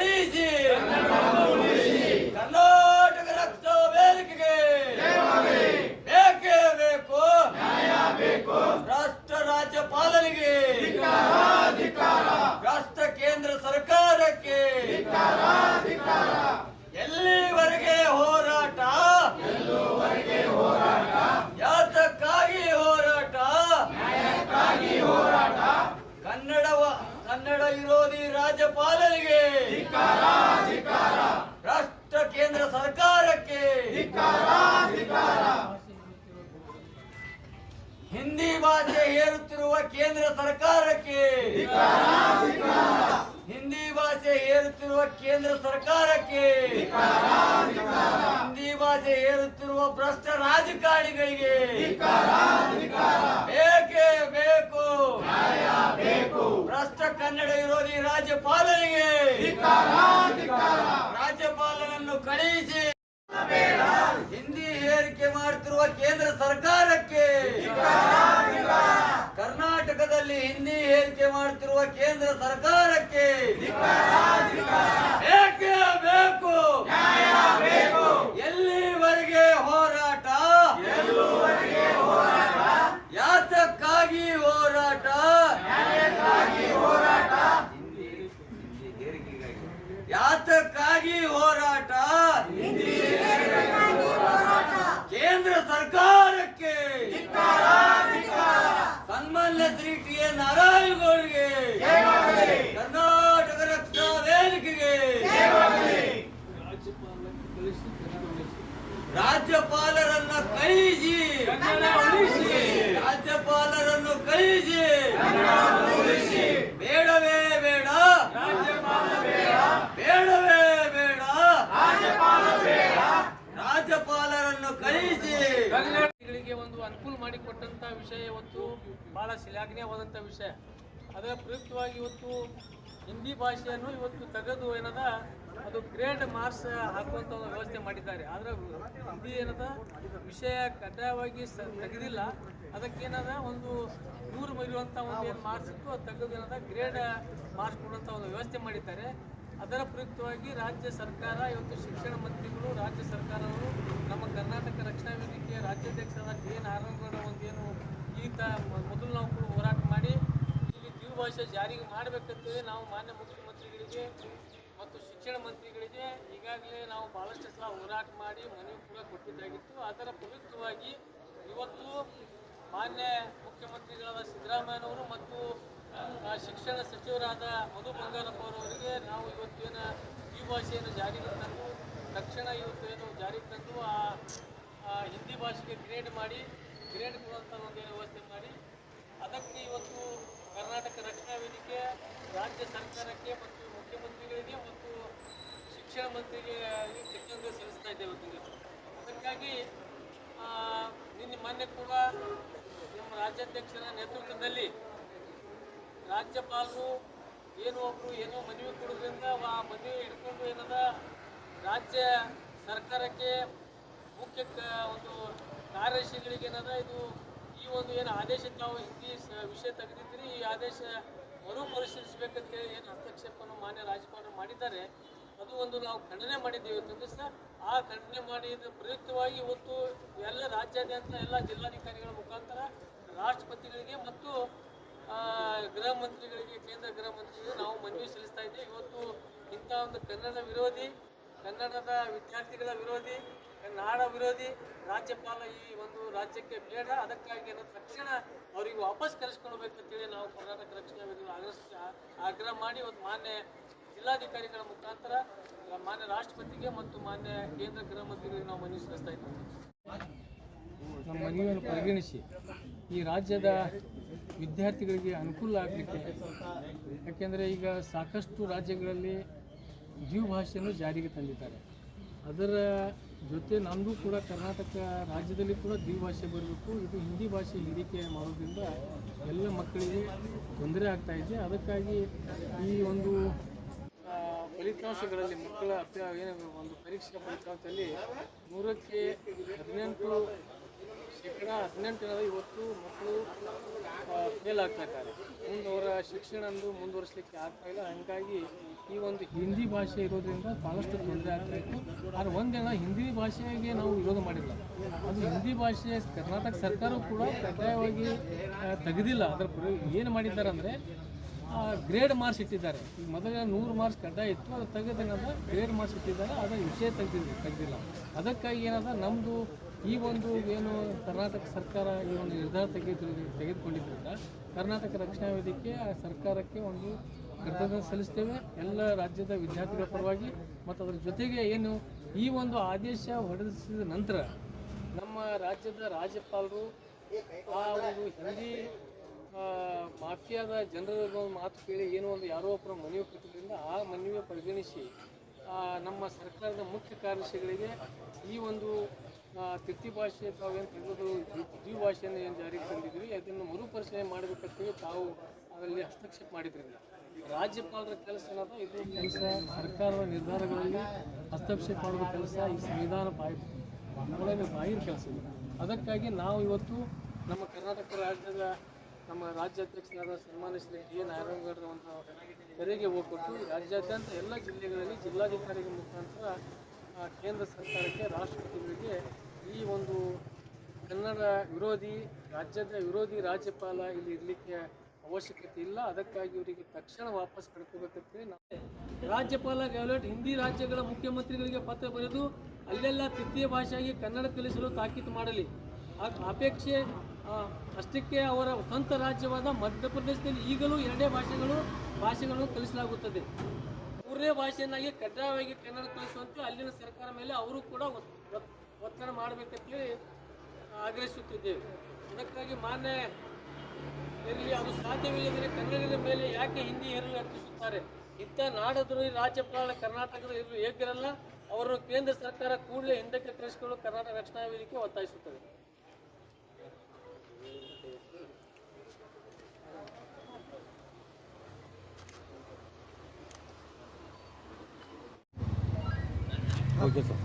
ಕಳಿಸಿ ಕರ್ನಾಟಕ ರಕ್ಷಣಾ ವೇದಿಕೆಗೆ ಬೇಕೇ ಬೇಕು ರಾಷ್ಟ್ರ ರಾಜ್ಯಪಾಲರಿಗೆ ರಾಷ್ಟ್ರ ಕೇಂದ್ರ ಸರ್ಕಾರಕ್ಕೆ ಎಲ್ಲಿವರೆಗೆ ಹೋರಾಟ ಯಾತಕ್ಕಾಗಿ ಹೋರಾಟ ಕನ್ನಡ ವಿರೋಧಿ ರಾಜ್ಯಪಾಲರಿಗೆ ರಾಷ್ಟ್ರ ಕೇಂದ್ರ ಸರ್ಕಾರಕ್ಕೆ ಹಿಂದಿ ಭಾಷೆ ಹೇರುತ್ತಿರುವ ಕೇಂದ್ರ ಸರ್ಕಾರಕ್ಕೆ ಹಿಂದಿ ಭಾಷೆ ಹೇರುತ್ತಿರುವ ಕೇಂದ್ರ ಸರ್ಕಾರಕ್ಕೆ ಹಿಂದಿ ಭಾಷೆ ಹೇರುತ್ತಿರುವ ಭ್ರಷ್ಟ ರಾಜಕಾರಣಿಗಳಿಗೆ ಬೇಕೇ ಬೇಕು ಭ್ರಷ್ಟ ಕನ್ನಡ ವಿರೋಧಿ ರಾಜ್ಯಪಾಲರಿಗೆ ರಾಜ್ಯಪಾಲನನ್ನು ಕಳುಹಿಸಿ ಹಿಂದಿ ಹೇರಿಕೆ ಮಾಡುತ್ತಿರುವ ಕೇಂದ್ರ ಸರ್ಕಾರಕ್ಕೆ ಕರ್ನಾಟಕದಲ್ಲಿ ಹಿಂದಿ ಹೇರಿಕೆ ಮಾಡುತ್ತಿರುವ ಕೇಂದ್ರ ಸರ್ಕಾರಕ್ಕೆ ಬೇಕೇ ಬೇಕು ಎಲ್ಲಿವರೆಗೆ ಹೋರಾಟ ಯಾತಕ್ಕಾಗಿ ಹೋರಾಟ ಯಾತಕ್ಕಾಗಿ ಹೋರಾಟ ಕೇಂದ್ರ ಸರ್ಕಾರಕ್ಕೆ ಸನ್ಮಾನ್ಯ ಶ್ರೀ ಟಿ ಎನ್ ನಾರಾಯಣಗೌಡರಿಗೆ ಕರ್ನಾಟಕ ರಕ್ಷಣಾ ವೇದಿಕೆಗೆ ರಾಜ್ಯಪಾಲರನ್ನು ಕಳಿಸಿ ರಾಜ್ಯಪಾಲರನ್ನು ಕಳಿಸಿ ಬೇಡವೇ ಬೇಡ ಬೇಡವೇ ಬೇಡ ರಾಜ್ಯಪಾಲರನ್ನು ಕಳಿಸಿ ಗಳಿಗೆ ಒಂದು ಅನುಕೂಲ ಮಾಡಿಕೊಟ್ಟಂತ ವಿಷಯ ಇವತ್ತು ಬಹಳ ಶ್ಲಾಘನೀಯವಾದಂಥ ವಿಷಯ. ಅದರ ಪ್ರಯುಕ್ತವಾಗಿ ಇವತ್ತು ಹಿಂದಿ ಭಾಷೆಯನ್ನು ಇವತ್ತು ತೆಗೆದು ಏನದ ಅದು ಗ್ರೇಡ್ ಮಾರ್ಕ್ಸ್ ಹಾಕುವಂಥ ಒಂದು ವ್ಯವಸ್ಥೆ ಮಾಡಿದ್ದಾರೆ. ಆದರೆ ಹಿಂದಿ ಏನದ ವಿಷಯ ಕಡ್ಡಾಯವಾಗಿ ತೆಗೆದಿಲ್ಲ. ಅದಕ್ಕೇನದ ಒಂದು 100 ಮರಿಯುವಂಥ ಒಂದು ಏನು ಮಾರ್ಕ್ಸ್ ಇತ್ತು ಅದು ತೆಗೆದು ಏನದ ಗ್ರೇಡ್ ಮಾರ್ಕ್ಸ್ ಕೊಡುವಂಥ ಒಂದು ವ್ಯವಸ್ಥೆ ಮಾಡಿದ್ದಾರೆ. ಅದರ ಪ್ರಯುಕ್ತವಾಗಿ ರಾಜ್ಯ ಸರ್ಕಾರ ಇವತ್ತು ಶಿಕ್ಷಣ ಮಂತ್ರಿಗಳು ರಾಜ್ಯ ಸರ್ಕಾರವರು ನಮ್ಮ ಕರ್ನಾಟಕ ರಕ್ಷಣಾ ವೇದಿಕೆಯ ರಾಜ್ಯಾಧ್ಯಕ್ಷರಾದ ಟಿ ಎನ್ ನಾರಾಯಣಗೌಡ ಒಂದೇನು ಈತ ಮೊದಲು ನಾವು ಕೂಡ ಹೋರಾಟ ಮಾಡಿ ಇಲ್ಲಿ ದ್ವಿಭಾಷೆ ಜಾರಿಗೆ ಮಾಡಬೇಕಂತೇಳಿ ನಾವು ಮಾನ್ಯ ಮುಖ್ಯಮಂತ್ರಿಗಳಿಗೆ ಮತ್ತು ಶಿಕ್ಷಣ ಮಂತ್ರಿಗಳಿಗೆ ಈಗಾಗಲೇ ನಾವು ಭಾಳಷ್ಟು ಸಲ ಹೋರಾಟ ಮಾಡಿ ಮನವಿ ಕೂಡ ಕೊಟ್ಟಿದ್ದಾಗಿತ್ತು. ಅದರ ಪ್ರಯುಕ್ತವಾಗಿ ಇವತ್ತು ಮಾನ್ಯ ಮುಖ್ಯಮಂತ್ರಿಗಳಾದ ಸಿದ್ದರಾಮಯ್ಯನವರು ಮತ್ತು ಶಿಕ್ಷಣ ಸಚಿವರಾದ ಮಧು ಬಂಗಾರಪ್ಪ ಅವರಿಗೆ ನಾವು ಇವತ್ತೇನು ಈ ಭಾಷೆಯನ್ನು ಜಾರಿಗೆ ತಂದು ತಕ್ಷಣ ಇವತ್ತೇನು ಜಾರಿಗೆ ತಂದು ಆ ಹಿಂದಿ ಭಾಷೆಗೆ ಗ್ರೇಡ್ ಕೊಡುವಂಥ ಒಂದು ವ್ಯವಸ್ಥೆ ಮಾಡಿ ಅದಕ್ಕೆ ಇವತ್ತು ಕರ್ನಾಟಕ ರಕ್ಷಣಾ ವೇದಿಕೆ ರಾಜ್ಯ ಸರ್ಕಾರಕ್ಕೆ ಮತ್ತು ಮುಖ್ಯಮಂತ್ರಿಗಳಿಗೆ ಮತ್ತು ಶಿಕ್ಷಣ ಮಂತ್ರಿಗೆ ಕೃತಜ್ಞತೆ ಸಲ್ಲಿಸ್ತಾ ಇದ್ದೇವೆ. ಅದಕ್ಕಾಗಿ ನಿನ್ನೆ ಮೊನ್ನೆ ಕೂಡ ನಮ್ಮ ರಾಜ್ಯಾಧ್ಯಕ್ಷರ ನೇತೃತ್ವದಲ್ಲಿ ರಾಜ್ಯಪಾಲರು ಏನೋ ಮನವಿ ಕೊಡೋದ್ರಿಂದ ಆ ಮನವಿ ಹಿಡ್ಕೊಂಡು ಏನದ ರಾಜ್ಯ ಸರ್ಕಾರಕ್ಕೆ ಮುಖ್ಯ ಒಂದು ಕಾರ್ಯದರ್ಶಿಗಳಿಗೆ ಏನದ ಇದು ಈ ಒಂದು ಏನು ಆದೇಶ ತಾವು ಹಿಂದಿ ವಿಷಯ ತೆಗೆದಿದ್ರಿ ಈ ಆದೇಶ ಮರುಪರಿಶೀಲಿಸಬೇಕಂತೇಳಿ ಏನು ಹಸ್ತಕ್ಷೇಪವನ್ನು ಮಾನ್ಯ ರಾಜ್ಯಪಾಲರು ಮಾಡಿದ್ದಾರೆ. ಅದು ಒಂದು ನಾವು ಖಂಡನೆ ಮಾಡಿದ್ದೇವೆ ಇವತ್ತು ಸಹ. ಆ ಖಂಡನೆ ಮಾಡಿದ ಪ್ರಯುಕ್ತವಾಗಿ ಇವತ್ತು ಎಲ್ಲ ರಾಜ್ಯಾದ್ಯಂತ ಎಲ್ಲ ಜಿಲ್ಲಾಧಿಕಾರಿಗಳ ಮುಖಾಂತರ ರಾಷ್ಟ್ರಪತಿಗಳಿಗೆ ಮತ್ತು ಗೃಹ ಮಂತ್ರಿಗಳಿಗೆ ಕೇಂದ್ರ ಗೃಹ ಮಂತ್ರಿಗಳಿಗೆ ನಾವು ಮನವಿ ಸಲ್ಲಿಸ್ತಾ ಇದ್ದೇವೆ. ಇವತ್ತು ಇಂಥ ಒಂದು ಕನ್ನಡ ವಿರೋಧಿ ಕನ್ನಡದ ವಿದ್ಯಾರ್ಥಿಗಳ ವಿರೋಧಿ ನಾಡ ವಿರೋಧಿ ರಾಜ್ಯಪಾಲ ಈ ಒಂದು ರಾಜ್ಯಕ್ಕೆ ಬೇಡ. ಅದಕ್ಕಾಗಿ ತಕ್ಷಣ ಅವರಿಗೆ ವಾಪಸ್ ಕರೆಸ್ಕೊಳ್ಬೇಕಂತೇಳಿ ನಾವು ಕರ್ನಾಟಕ ರಕ್ಷಣಾ ವೇದಿಕೆ ಆಗ್ರಹ ಮಾಡಿ ಇವತ್ತು ಮಾನ್ಯ ಜಿಲ್ಲಾಧಿಕಾರಿಗಳ ಮುಖಾಂತರ ಮಾನ್ಯ ರಾಷ್ಟ್ರಪತಿಗೆ ಮತ್ತು ಮಾನ್ಯ ಕೇಂದ್ರ ಗೃಹ ಮಂತ್ರಿಗಳಿಗೆ ನಾವು ಮನವಿ ಸಲ್ಲಿಸ್ತಾ ಇದ್ದೇವೆ. ನಮ್ಮ ಮನವಿಯನ್ನು ಪರಿಗಣಿಸಿ ಈ ರಾಜ್ಯದ ವಿದ್ಯಾರ್ಥಿಗಳಿಗೆ ಅನುಕೂಲ ಆಗಲಿಕ್ಕೆ, ಯಾಕೆಂದರೆ ಈಗ ಸಾಕಷ್ಟು ರಾಜ್ಯಗಳಲ್ಲಿ ದ್ವಿಭಾಷೆಯನ್ನು ಜಾರಿಗೆ ತಂದಿದ್ದಾರೆ. ಅದರ ಜೊತೆ ನಮ್ಮದು ಕೂಡ ಕರ್ನಾಟಕ ರಾಜ್ಯದಲ್ಲಿ ಕೂಡ ದ್ವಿಭಾಷೆ ಬರಬೇಕು. ಇದು ಹಿಂದಿ ಭಾಷೆ ಹೇರಿಕೆ ಮಾಡೋದ್ರಿಂದ ಎಲ್ಲ ಮಕ್ಕಳಿಗೆ ತೊಂದರೆ ಆಗ್ತಾಯಿದೆ. ಅದಕ್ಕಾಗಿ ಈ ಒಂದು ಫಲಿತಾಂಶಗಳಲ್ಲಿ ಮಕ್ಕಳ ಏನು ಒಂದು ಪರೀಕ್ಷಾ ಫಲಿತಾಂಶದಲ್ಲಿ 100ಕ್ಕೆ 18% ಇವತ್ತು ಮಕ್ಕಳು ಫೇಲ್ ಆಗ್ತಾ ಇದ್ದಾರೆ. ಮುಂದೆ ಅವರ ಶಿಕ್ಷಣ ಮುಂದುವರಿಸಲಿಕ್ಕೆ ಆಗ್ತಾಯಿಲ್ಲ. ಹಾಗಾಗಿ ಈ ಒಂದು ಹಿಂದಿ ಭಾಷೆ ಇರೋದ್ರಿಂದ ಭಾಳಷ್ಟು ತೊಂದರೆ ಆಗ್ತಾಯಿತ್ತು. ಆದರೆ ಒಂದೇನ ಹಿಂದಿ ಭಾಷೆಗೆ ನಾವು ವಿರೋಧ ಮಾಡಿಲ್ಲ. ಅದು ಹಿಂದಿ ಭಾಷೆ ಕರ್ನಾಟಕ ಸರ್ಕಾರವು ಕೂಡ ಕಡ್ಡಾಯವಾಗಿ ತೆಗೆದಿಲ್ಲ. ಅದರ ಏನು ಮಾಡಿದ್ದಾರೆ ಅಂದರೆ ಗ್ರೇಡ್ ಮಾರ್ಕ್ಸ್ ಇಟ್ಟಿದ್ದಾರೆ. ಈಗ ಮೊದಲ 100 ಮಾರ್ಕ್ಸ್ ಕಡ್ಡಾಯ ಇತ್ತು, ಅದು ತೆಗೆದೇನದ ಗ್ರೇಡ್ ಮಾರ್ಕ್ಸ್ ಇಟ್ಟಿದ್ದಾರೆ. ಅದರ ವಿಷಯ ತೆಗೆದಿಲ್ಲ. ಅದಕ್ಕಾಗಿ ಏನದ ನಮ್ಮದು ಈ ಒಂದು ಏನು ಕರ್ನಾಟಕ ಸರ್ಕಾರ ಈ ಒಂದು ನಿರ್ಧಾರ ತೆಗೆದುಕೊಂಡಿದ್ದರಿಂದ ಕರ್ನಾಟಕ ರಕ್ಷಣಾ ವೇದಿಕೆ ಆ ಸರ್ಕಾರಕ್ಕೆ ಒಂದು ಕೃತಜ್ಞತೆ ಸಲ್ಲಿಸ್ತೇವೆ ಎಲ್ಲ ರಾಜ್ಯದ ವಿದ್ಯಾರ್ಥಿಗಳ ಪರವಾಗಿ. ಮತ್ತು ಅದರ ಜೊತೆಗೆ ಏನು ಈ ಒಂದು ಆದೇಶ ಹೊರಡಿಸಿದ ನಂತರ ನಮ್ಮ ರಾಜ್ಯದ ರಾಜ್ಯಪಾಲರು ಆ ಒಂದು ಹಿಂದಿ ಮಾಫಿಯಾದ ಜನರ ಮಾತು ಕೇಳಿ ಏನೋ ಒಂದು ಯಾರೋ ಒಬ್ಬರ ಮನವಿ ಕೊಟ್ಟಿದ್ದರಿಂದ ಆ ಮನವಿ ಪರಿಗಣಿಸಿ ನಮ್ಮ ಸರ್ಕಾರದ ಮುಖ್ಯ ಕಾರ್ಯದರ್ಶಿಗಳಿಗೆ ಈ ಒಂದು ತಿಥಿ ಭಾಷೆ ತಾವೇನು ತೆಗೆದು ದ್ವಿಭಾಷೆಯನ್ನು ಏನು ಜಾರಿಗೆ ತಂದಿದ್ವಿ ಅದನ್ನು ಮರುಪರಿಶೀಲನೆ ಮಾಡಬೇಕಂತೇಳಿ ತಾವು ಅದರಲ್ಲಿ ಹಸ್ತಕ್ಷೇಪ ಮಾಡಿದ್ರಿಂದ ರಾಜ್ಯಪಾಲರ ಕೆಲಸ ಅನ್ನೋದು ಇದು ಕೆಲಸ ಸರ್ಕಾರದ ನಿರ್ಧಾರಗಳಲ್ಲಿ ಹಸ್ತಕ್ಷೇಪ ಮಾಡುವ ಕೆಲಸ ಈ ಸಂವಿಧಾನ ಬಾಹಿರ ಕೆಲಸ ಇದೆ. ಅದಕ್ಕಾಗಿ ನಾವು ಇವತ್ತು ನಮ್ಮ ಕರ್ನಾಟಕ ರಾಜ್ಯದ ನಮ್ಮ ರಾಜ್ಯಾಧ್ಯಕ್ಷರಾದ ಸನ್ಮಾನ್ಯ ಶ್ರೀ ಟಿ ಎ ನಾರಾಯಣಗೌಡರ ಒಂದು ಕರೆಗೆ ಹೋಗ್ಕೊಟ್ಟು ರಾಜ್ಯಾದ್ಯಂತ ಎಲ್ಲ ಜಿಲ್ಲೆಗಳಲ್ಲಿ ಜಿಲ್ಲಾಧಿಕಾರಿಗಳ ಮುಖಾಂತರ ಕೇಂದ್ರ ಸರ್ಕಾರಕ್ಕೆ ರಾಷ್ಟ್ರಪತಿಗಳಿಗೆ ಈ ಒಂದು ಕನ್ನಡ ವಿರೋಧಿ ರಾಜ್ಯದ ವಿರೋಧಿ ರಾಜ್ಯಪಾಲ ಇಲ್ಲಿ ಇರಲಿಕ್ಕೆ ಅವಶ್ಯಕತೆ ಇಲ್ಲ, ಅದಕ್ಕಾಗಿ ಇವರಿಗೆ ತಕ್ಷಣ ವಾಪಸ್ ಪಡ್ಕೋಬೇಕಂತೇಳಿ ನಾವು ರಾಜ್ಯಪಾಲ ಗೆಹ್ಲೋಟ್ ಹಿಂದಿ ರಾಜ್ಯಗಳ ಮುಖ್ಯಮಂತ್ರಿಗಳಿಗೆ ಪತ್ರ ಬರೆದು ಅಲ್ಲೆಲ್ಲ ತೃತೀಯ ಭಾಷೆಯಾಗಿ ಕನ್ನಡ ಕಲಿಸಲು ತಾಕೀತು ಮಾಡಲಿ. ಅಪೇಕ್ಷೆ ಅಷ್ಟಕ್ಕೆ ಅವರ ಸ್ವಂತ ರಾಜ್ಯವಾದ ಮಧ್ಯಪ್ರದೇಶದಲ್ಲಿ ಈಗಲೂ ಎರಡೇ ಭಾಷೆಗಳನ್ನು ಕಲಿಸಲಾಗುತ್ತದೆ. ಮೂರನೇ ಭಾಷೆಯನ್ನಾಗಿ ಕಡ್ಡಾಯವಾಗಿ ಕನ್ನಡ ಕಲಿಸುವಂತೆ ಅಲ್ಲಿನ ಸರ್ಕಾರ ಮೇಲೆ ಅವರು ಕೂಡ ಒತ್ತಡ ಮಾಡಬೇಕಂತೇಳಿ ಆಗ್ರಹಿಸುತ್ತಿದ್ದೇವೆ. ಅದಕ್ಕಾಗಿ ಮಾನ್ಯ ಇರಲಿ, ಅದು ಸಾಧ್ಯವಿಲ್ಲದರೆ ಕನ್ನಡಿಗರ ಮೇಲೆ ಯಾಕೆ ಹಿಂದಿ ಹೇರಲು ಯತ್ನಿಸುತ್ತಾರೆ? ಇಂಥ ನಾಡದ್ರೋಹಿ ರಾಜ್ಯಪಾಲ ಕರ್ನಾಟಕದ ಇರಲು ಯೋಗ್ಯರಲ್ಲ. ಅವರನ್ನು ಕೇಂದ್ರ ಸರ್ಕಾರ ಕೂಡಲೇ ಹಿಂದಕ್ಕೆ ಕರೆಸಿಕೊಳ್ಳಲು ಕರ್ನಾಟಕ ರಕ್ಷಣಾ ವೇದಿಕೆ ಒತ್ತಾಯಿಸುತ್ತದೆ. Okay sir.